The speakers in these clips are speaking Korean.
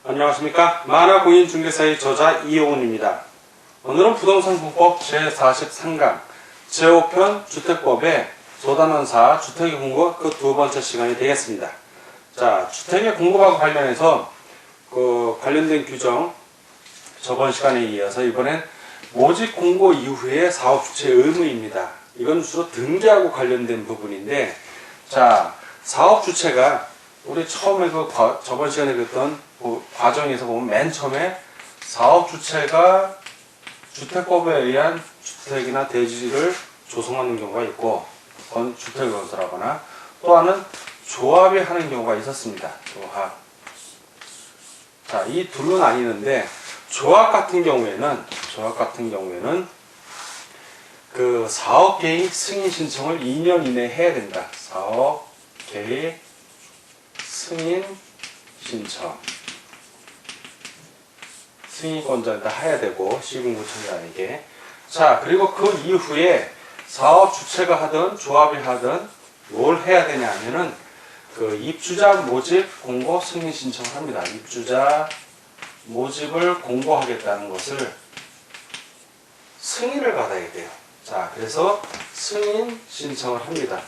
안녕하십니까. 만화공인중개사의 저자 이용훈입니다. 오늘은 부동산공법 제43강 제5편 주택법의 조단원사 주택의 공급 그 두 번째 시간이 되겠습니다. 자, 주택의 공급하고 관련해서 관련된 규정 저번 시간에 이어서 이번엔 모집 공고 이후의 사업주체 의무입니다. 이건 주로 등기하고 관련된 부분인데, 자, 사업주체가 우리 처음에 저번 시간에 그랬던 과정에서 보면 맨 처음에 사업주체가 주택법에 의한 주택이나 대지를 조성하는 경우가 있고, 주택건설하거나 또 하나는 조합이 하는 경우가 있었습니다. 조합. 자, 이 둘로 나뉘는데, 조합 같은 경우에는 그 사업 계획 승인 신청을 2년 이내에 해야 된다. 사업 계획 승인 신청. 승인권자한테 해야 되고, 시군구청장에게. 자, 그리고 그 이후에 사업 주체가 하든 조합이 하든 뭘 해야 되냐 하면은 그 입주자 모집 공고 승인 신청을 합니다. 입주자 모집을 공고하겠다는 것을 승인을 받아야 돼요. 자, 그래서 승인 신청을 합니다.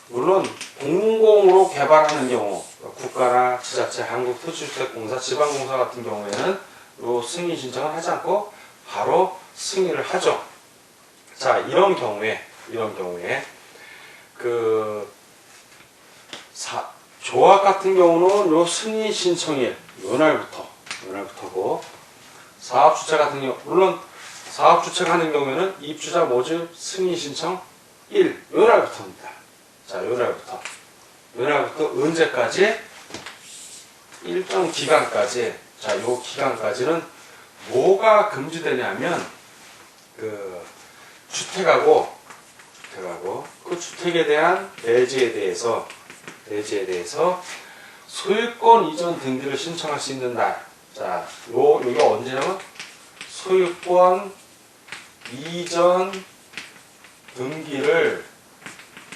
물론 공공으로 개발하는 경우, 국가나 지자체, 한국토지주택공사, 지방공사 같은 경우에는 이 승인 신청을 하지 않고 바로 승인을 하죠. 자, 이런 경우에 조합 같은 경우는 요 승인 신청일 요날부터고, 사업주체 같은 경우, 물론 사업주체가 하는 경우에는 입주자 모집 승인 신청 1 요날부터입니다. 자, 요날부터 언제까지? 일정 기간까지. 자, 요 기간까지는 뭐가 금지되냐면 주택하고 그 주택에 대한 대지에 대해서 소유권 이전 등기를 신청할 수 있는 날. 자, 여기가 언제냐면 소유권 이전 등기를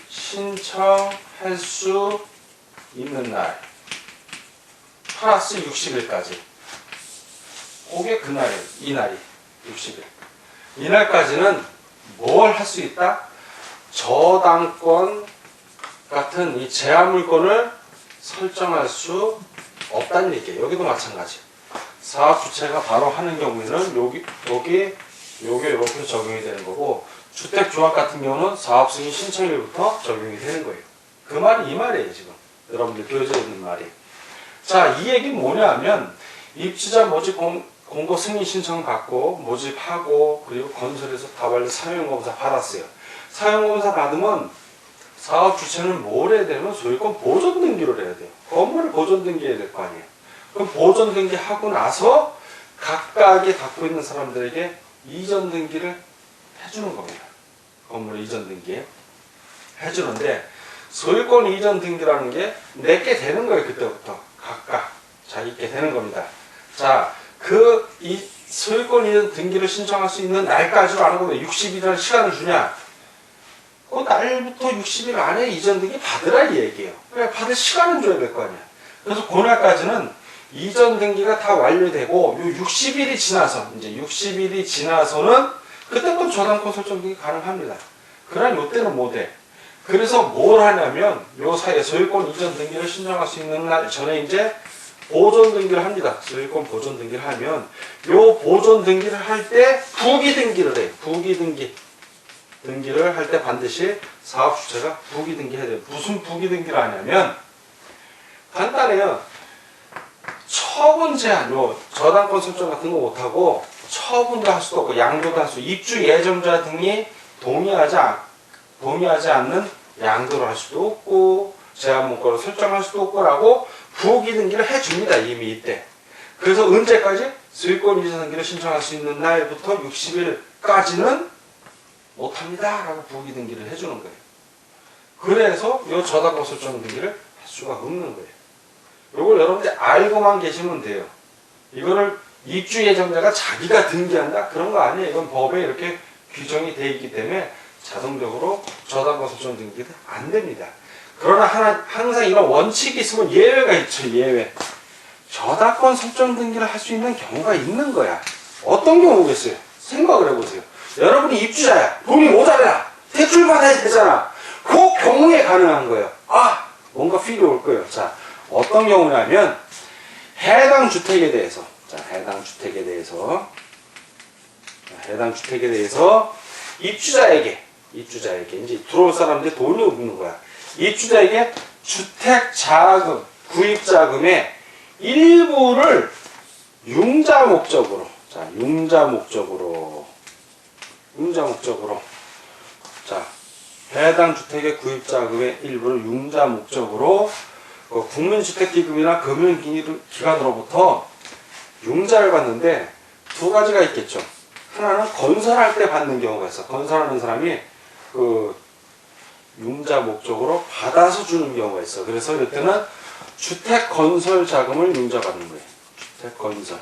신청할 수 있는 날 플러스 60일까지. 그게 그날이에요. 이날이 60일. 이날까지는 뭘 할 수 있다? 저당권 같은 이 제한물권을 설정할 수 없다는 얘기예요. 여기도 마찬가지. 사업주체가 바로 하는 경우에는 요게 이렇게 적용이 되는 거고, 주택조합 같은 경우는 사업승인 신청일부터 적용이 되는 거예요. 그 말이 이 말이에요. 지금 여러분들 교재에 있는 말이. 자, 이 얘기는 뭐냐 하면 입주자 모집 공고 승인 신청 받고 모집하고, 그리고 건설에서 다 완료 사용검사 받았어요. 사용검사 받으면 사업주체는 뭘 해야 되냐면 소유권 보존 등기를 해야 돼요. 건물을 보존 등기해야 될 거 아니에요. 그럼 보존 등기 하고 나서 각각이 갖고 있는 사람들에게 이전 등기를 해주는 겁니다. 건물 이전 등기 해주는데, 소유권 이전 등기라는 게 내게 되는 거예요. 그때부터 각각 자기께 되는 겁니다. 자, 이 소유권 이전 등기를 신청할 수 있는 날까지로 안 하고 왜 60일이라는 시간을 주냐? 그 날부터 60일 안에 이전 등기 받으라 이 얘기예요. 왜 받을 시간은 줘야 될 거 아니야. 그래서 그날까지는 이전 등기가 다 완료되고, 요 60일이 지나서는 그때부터 저당권 설정 등기 가능합니다. 그러나 요때는 못해. 그래서 뭘 하냐면 요 사이에 소유권 이전 등기를 신청할 수 있는 날 전에 이제 보존 등기를 합니다. 소유권 보존 등기를 하면 요 보존 등기를 할 때 부기 등기를 해요. 부기 등기를 할 때 반드시 사업주체가 부기 등기해야 돼요. 무슨 부기 등기를 하냐면 간단해요. 처분 제한, 저당권 설정 같은 거 못하고 처분도 할 수도 없고 양도도 할 수, 입주 예정자 등이 동의하지 않는 양도를 할 수도 없고 제한 문구를 설정할 수도 없고라고 부기 등기를 해줍니다. 이미 이때. 그래서 언제까지? 소유권 이전 등기를 신청할 수 있는 날부터 60일까지는 못합니다 라고 부기 등기를 해주는 거예요. 그래서 이 저당권 설정 등기를 할 수가 없는 거예요. 이걸 여러분들이 알고만 계시면 돼요. 이거를 입주 예정자가 자기가 등기한다? 그런 거 아니에요. 이건 법에 이렇게 규정이 되어 있기 때문에 자동적으로 저당권 설정 등기가 안 됩니다. 그러나 항상 이런 원칙이 있으면 예외가 있죠. 예외. 저작권 설정 등기를 할 수 있는 경우가 있는 거야. 어떤 경우겠어요? 생각을 해보세요. 여러분이 입주자야. 돈이 모자라. 대출 받아야 되잖아. 그 경우에 가능한 거예요. 아, 뭔가 필요 올 거예요. 자, 어떤 경우냐면 해당 주택에 대해서 해당 주택에 대해서 입주자에게 이제 들어올 사람들이 돈이 없는 거야. 입주자에게 주택 자금, 구입 자금의 일부를 융자 목적으로 자, 해당 주택의 구입 자금의 일부를 융자 목적으로 국민주택기금이나 금융기관으로부터 융자를 받는데 두 가지가 있겠죠. 하나는 건설할 때 받는 경우가 있어. 건설하는 사람이 그 융자 목적으로 받아서 주는 경우가 있어. 그래서 이때는 주택 건설 자금을 융자 받는 거예요. 주택 건설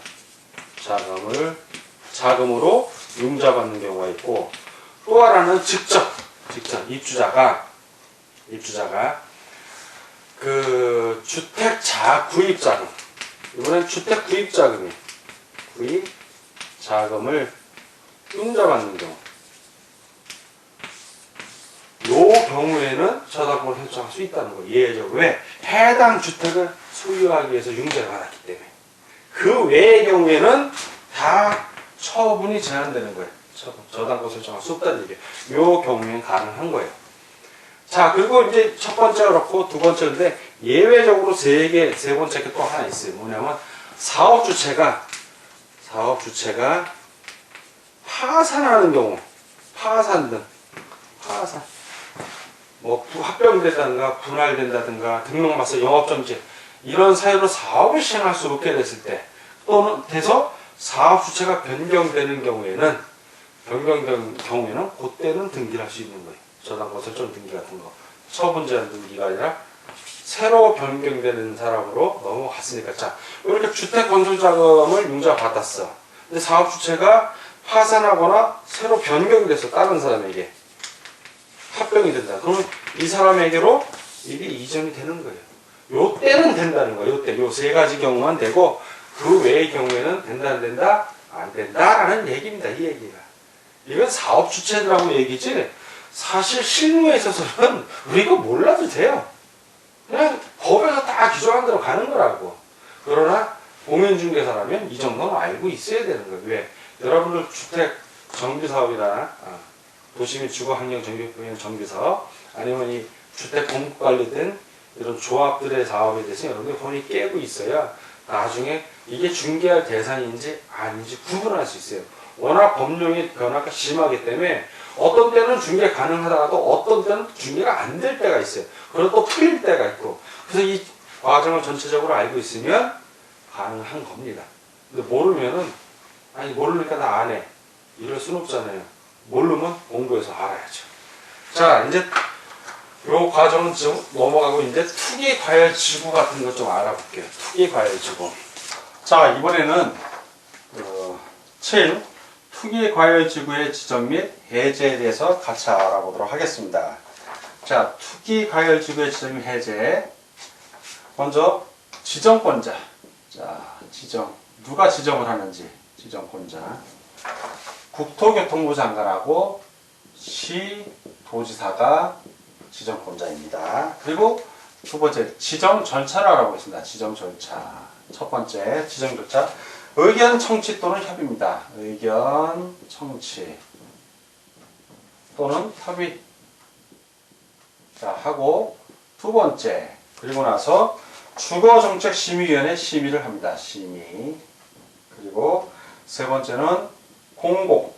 자금으로 융자 받는 경우가 있고, 또 하나는 직접 입주자가 그 주택 구입 자금, 이번엔 주택 구입 자금을 융자 받는 경우. 요 경우에는 저작권을 설정할 수 있다는 거예요. 예외적으로. 왜? 해당 주택을 소유하기 위해서 융자를 받았기 때문에. 그 외의 경우에는 다 처분이 제한되는 거예요. 저작권 설정할 수 없다는 얘기예요. 요 경우에는 가능한 거예요. 자, 그리고 이제 첫 번째가 그렇고 두 번째인데, 예외적으로 세 번째가 또 하나 있어요. 뭐냐면 사업주체가 파산하는 경우, 파산 뭐 합병된다든가 분할된다든가 등록마서 영업정지 이런 사유로 사업을 시행할 수 없게 됐을 때, 또는 돼서 사업주체가 변경되는 경우에는 그때는 등기를 할 수 있는 거예요. 저당권 설정 등기 같은 거. 처분 제한 등기가 아니라 새로 변경되는 사람으로 넘어갔으니까. 자, 이렇게 주택 건설 자금을 융자 받았어. 근데 사업주체가 파산하거나 새로 변경돼서 다른 사람에게 합병이 된다. 그러면 이 사람에게로 이게 이전이 되는 거예요. 요 때는 된다는 거예요. 요 세 가지 경우만 되고, 그 외의 경우에는 된다, 안 된다, 안 된다라는 얘기입니다. 이 얘기가. 이건 사업주체들하고 얘기지, 사실 실무에 있어서는 우리가 몰라도 돼요. 그냥 법에서 다 규정한 대로 가는 거라고. 그러나 공인중개사라면 이 정도는 알고 있어야 되는 거예요. 왜? 여러분들 주택 정비사업이나 도시및 주거환경 정비사업, 아니면 이 주택 공급 관련된 이런 조합들의 사업에 대해서 여러분들이 혼이 깨고 있어야 나중에 이게 중개할 대상인지 아닌지 구분할 수 있어요. 워낙 법령의 변화가 심하기 때문에 어떤 때는 중개 가능하다가도 어떤 때는 중개가 안 될 때가 있어요. 그리고 또 풀릴 때가 있고. 그래서 이 과정을 전체적으로 알고 있으면 가능한 겁니다. 근데 모르면은, 모르니까 나 안 해, 이럴 순 없잖아요. 모르면 공부해서 알아야죠. 자, 이제 요 과정은 좀 넘어가고, 이제 투기과열지구 같은 것 좀 알아볼게요. 투기과열지구. 자, 이번에는 7. 투기과열지구의 지정 및 해제에 대해서 같이 알아보도록 하겠습니다. 자, 투기과열지구의 지정 및 해제. 먼저 지정권자. 자, 누가 지정을 하는지. 지정권자. 국토교통부 장관하고 시도지사가 지정권자입니다. 그리고 두 번째, 지정 절차를 알아보겠습니다. 지정 절차. 첫 번째, 지정 절차. 의견 청취 또는 협의입니다. 의견 청취 또는 협의. 자, 하고, 두 번째, 그리고 나서 주거정책심의위원회 심의를 합니다. 심의. 그리고 세 번째는 공고,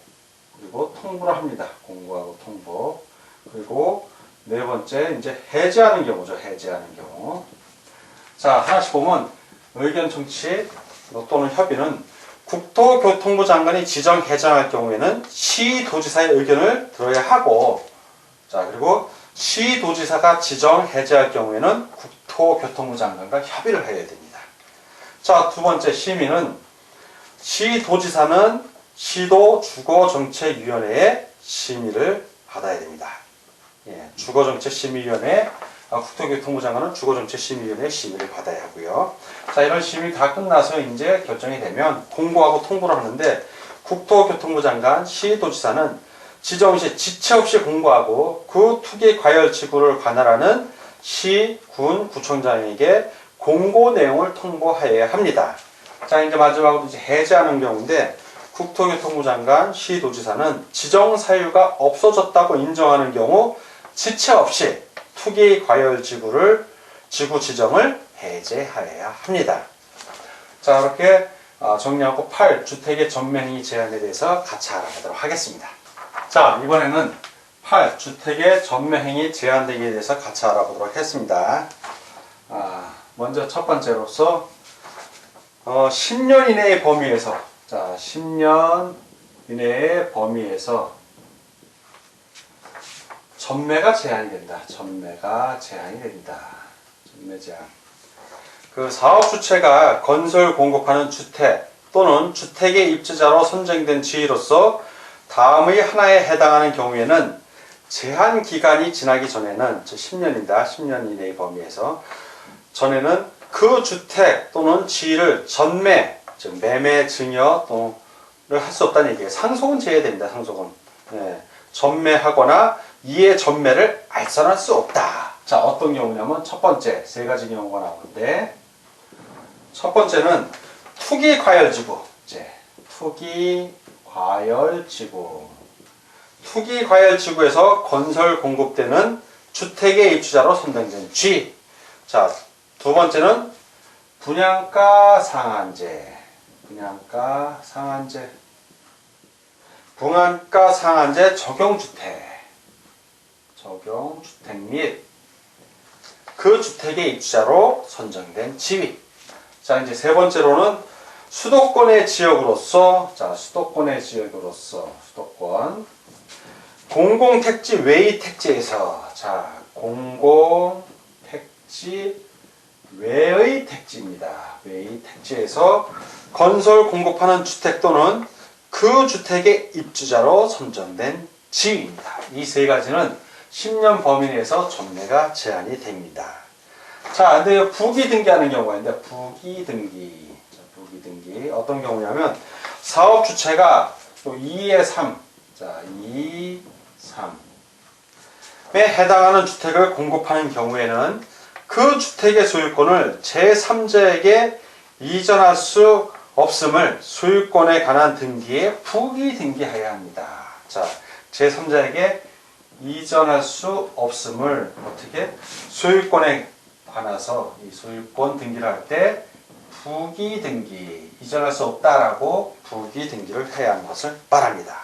그리고 통보를 합니다. 공고하고 통보. 그리고 네 번째, 이제 해제하는 경우죠. 해제하는 경우. 자, 하나씩 보면, 의견 청취 또는 협의는 국토교통부 장관이 지정 해제할 경우에는 시도지사의 의견을 들어야 하고, 자, 그리고 시도지사가 지정 해제할 경우에는 국토교통부 장관과 협의를 해야 됩니다. 자, 두 번째, 심의는 시도지사는 시도주거정책위원회의 심의를 받아야 됩니다. 예, 주거정책심의위원회 국토교통부 장관은 주거정책심의위원회 심의를 받아야 하고요. 자, 이런 심의 다 끝나서 이제 결정이 되면 공고하고 통보를 하는데 국토교통부 장관, 시도지사는 지정시 지체 없이 공고하고 그 투기 과열 지구를 관할하는 시, 군, 구청장에게 공고 내용을 통보하여야 합니다. 자, 이제 마지막으로 이제 해제하는 경우인데 국토교통부 장관, 시도지사는 지정 사유가 없어졌다고 인정하는 경우 지체 없이 투기 과열 지구 지정을 해제하여야 합니다. 자, 이렇게 정리하고 8. 주택의 전매행위 제한에 대해서 같이 알아보도록 하겠습니다. 자, 이번에는 8. 주택의 전매행위 제한되기에 대해서 같이 알아보도록 하겠습니다. 먼저 첫 번째로서 10년 이내의 범위에서, 자, 10년 이내의 범위에서 전매가 제한이 된다. 전매가 제한이 된다. 전매 제한. 그 사업 주체가 건설 공급하는 주택 또는 주택의 입주자로 선정된 지위로서 다음의 하나에 해당하는 경우에는 제한 기간이 지나기 전에는 10년입니다. 10년 이내의 범위에서 전에는 그 주택 또는 지위를 전매, 즉 매매 증여 또를 할 수 없다는 얘기예요. 상속은 제외됩니다. 상속은. 네. 전매하거나 이의 전매를 알선할 수 없다. 자, 어떤 경우냐면 첫 번째 세 가지 경우가 나오는데 첫 번째는 투기 과열지구. 투기 과열지구. 투기 과열지구에서 건설 공급되는 주택의 입주자로 선정된 쥐. 자, 두 번째는 분양가 상한제. 분양가 상한제. 분양가 상한제 적용주택. 적용주택 및 그 주택의 입주자로 선정된 지위. 자, 이제 세 번째로는 수도권의 지역으로서, 자, 수도권의 지역으로서, 수도권. 공공택지 외의 택지에서, 자, 공공택지 외의 택지입니다. 외의 택지에서 건설 공급하는 주택 또는 그 주택의 입주자로 선정된 지위입니다. 이 세 가지는 10년 범위 내에서 전매가 제한이 됩니다. 자, 근데 부기 등기하는 경우가 있는데, 부기 등기. 자, 부기 등기. 어떤 경우냐면, 사업 주체가 2의 3. 자, 2, 3에 해당하는 주택을 공급하는 경우에는 그 주택의 소유권을 제3자에게 이전할 수 없음을 소유권에 관한 등기에 부기 등기해야 합니다. 자, 제3자에게 이전할 수 없음을 어떻게 소유권에 관해서 이 소유권 등기를 할 때 부기 등기, 이전할 수 없다라고 부기 등기를 해야 하는 것을 말합니다.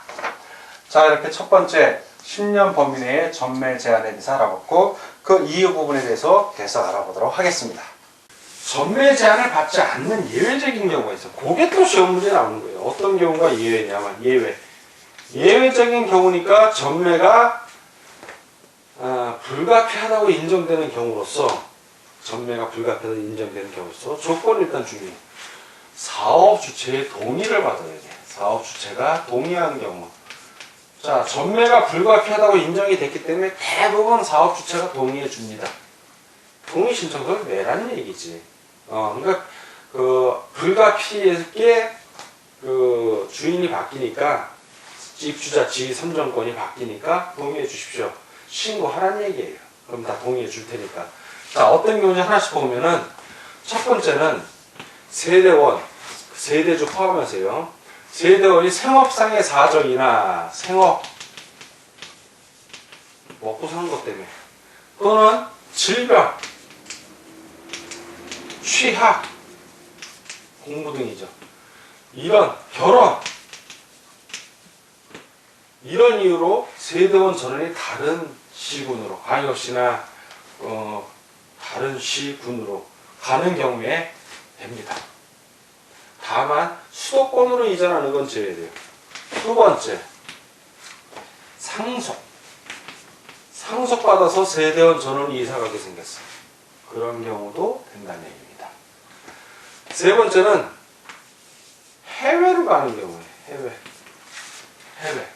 자, 이렇게 첫 번째 10년 범위 내의 전매 제한에 대해서 알아봤고 그 이유 부분에 대해서 계속 알아보도록 하겠습니다. 전매 제한을 받지 않는 예외적인 경우가 있어요. 그게 또 시험 문제 나오는 거예요. 어떤 경우가 예외냐면 예외적인 경우니까 전매가 불가피하다고 인정되는 경우로서 전매가 불가피하다고 인정되는 경우로서 조건이 일단 중요해요. 사업 주체의 동의를 받아야 돼. 사업 주체가 동의한 경우. 자, 전매가 불가피하다고 인정이 됐기 때문에 대부분 사업 주체가 동의해 줍니다. 동의 신청서를 내라는 얘기지. 그러니까 불가피하게 주인이 바뀌니까 입주자 지위 선정권이 바뀌니까 동의해 주십시오. 신고하라는 얘기예요. 그럼 다 동의해 줄 테니까. 자, 어떤 경우인지 하나씩 보면은 첫 번째는 세대원, 세대주 포함하세요. 세대원이 생업상의 사정이나 생업 먹고 사는 것 때문에 또는 질병, 취학, 공부 등이죠. 이런 결혼 이런 이유로 세대원 전원이 다른 시군으로 광역시나 다른 시군으로 가는 경우에 됩니다. 다만 수도권으로 이전하는 건 제외돼요. 두 번째, 상속받아서 세대원 전원이 이사가게 생겼어요. 그런 경우도 된다는 얘기입니다. 세 번째는 해외로 가는 경우예요. 해외.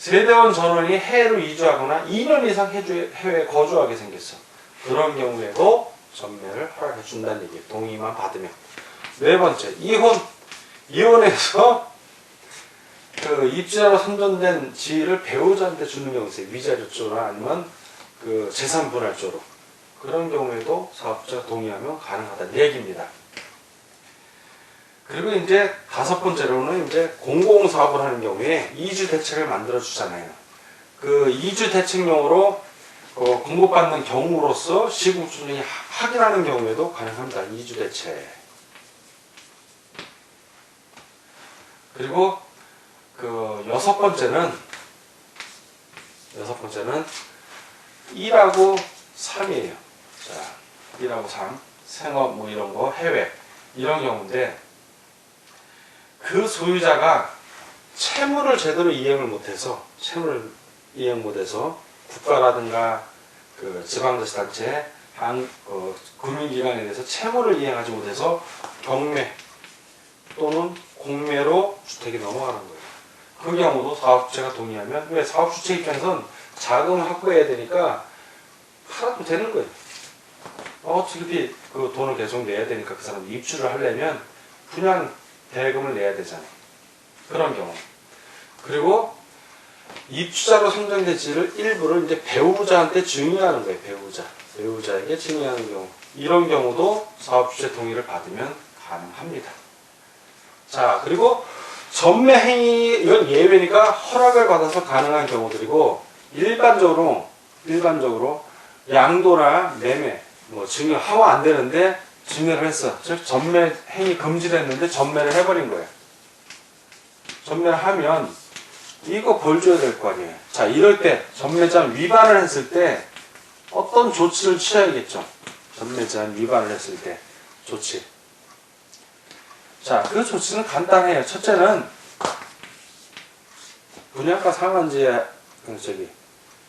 세대원 전원이 해외로 이주하거나 2년 이상 해외에 거주하게 생겼어. 그런 경우에도 전매를 허락해 준다는 얘기예요. 동의만 받으면. 네 번째, 이혼해서 그 입주자로 선정된 지위를 배우자한테 주는 경우 있어요. 위자료조나 아니면 그 재산 분할조로. 그런 경우에도 사업자가 동의하면 가능하다는 얘기입니다. 그리고 이제 다섯 번째로는 이제 공공사업을 하는 경우에 이주 대책을 만들어 주잖아요. 그 이주 대책용으로 공급받는 경우로서 시국조정이 확인하는 경우에도 가능합니다. 이주 대책. 그리고 그 여섯 번째는 1하고 3이에요. 자, 1하고 3. 생업 뭐 이런 거, 해외 이런 경우인데 그 소유자가 채무를 제대로 이행을 못해서 국가라든가 그 지방자치단체, 금융기관에 대해서 채무를 이행하지 못해서 경매 또는 공매로 주택이 넘어가는 거예요. 그 경우도 사업주체가 동의하면, 왜 사업주체 입장에선 자금을 확보해야 되니까 팔아도 되는 거예요. 어차피 그 돈을 계속 내야 되니까 그 사람이 입주를 하려면 분양 대금을 내야 되잖아요. 그런 경우. 그리고 입주자로 선정된 지를 일부를 이제 배우자한테 증여하는 거예요. 배우자에게 증여하는 경우. 이런 경우도 사업주체 동의를 받으면 가능합니다. 자, 그리고 전매 행위, 이건 예외니까 허락을 받아서 가능한 경우들이고, 일반적으로 양도나 매매, 뭐 증여 하면 안 되는데 증여를 했어. 즉 전매 행위 금지를 했는데 전매를 해버린 거예요. 전매를 하면 이거 벌 줘야 될 거 아니에요. 자, 이럴 때 전매제한 위반을 했을 때 어떤 조치를 취해야겠죠. 전매제한 위반을 했을 때 조치. 자, 그 조치는 간단해요. 첫째는 분양가 상한제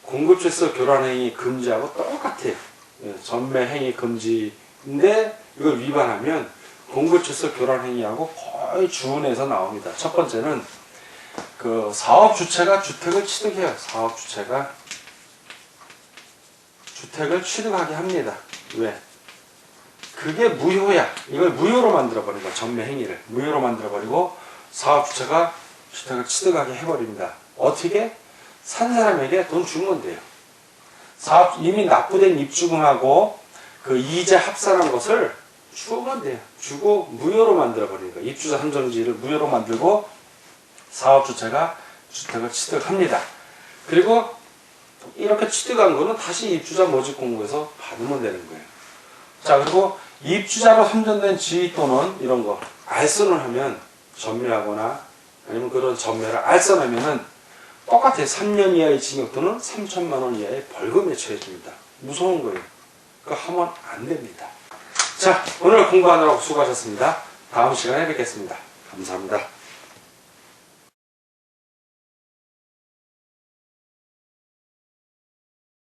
공급질서 교란행위 금지하고 똑같아요. 전매 행위 금지인데 이걸 위반하면 공급질서 교란행위하고 거의 주운해서 나옵니다. 첫 번째는 그 사업 주체가 주택을 취득해요. 사업 주체가 주택을 취득하게 합니다. 왜? 그게 무효야. 이걸 무효로 만들어버린 거야. 전매 행위를 무효로 만들어버리고 사업 주체가 주택을 취득하게 해버립니다. 어떻게? 산 사람에게 돈 주면 돼요. 이미 납부된 입주금하고 그 이자 합산한 것을 주면 돼요. 주고 무효로 만들어버리는 거예요. 입주자 선정지를 무효로 만들고 사업주체가 주택을 취득합니다. 그리고 이렇게 취득한 거는 다시 입주자 모집 공고에서 받으면 되는 거예요. 자, 그리고 입주자로 선정된 지위 또는 이런 거 알선을 하면 전매하거나 아니면 그런 전매를 알선하면은 똑같아요. 3년 이하의 징역 또는 3천만 원 이하의 벌금에 처해집니다. 무서운 거예요. 그거 하면 안 됩니다. 자, 오늘 공부하느라고 수고하셨습니다. 다음 시간에 뵙겠습니다. 감사합니다.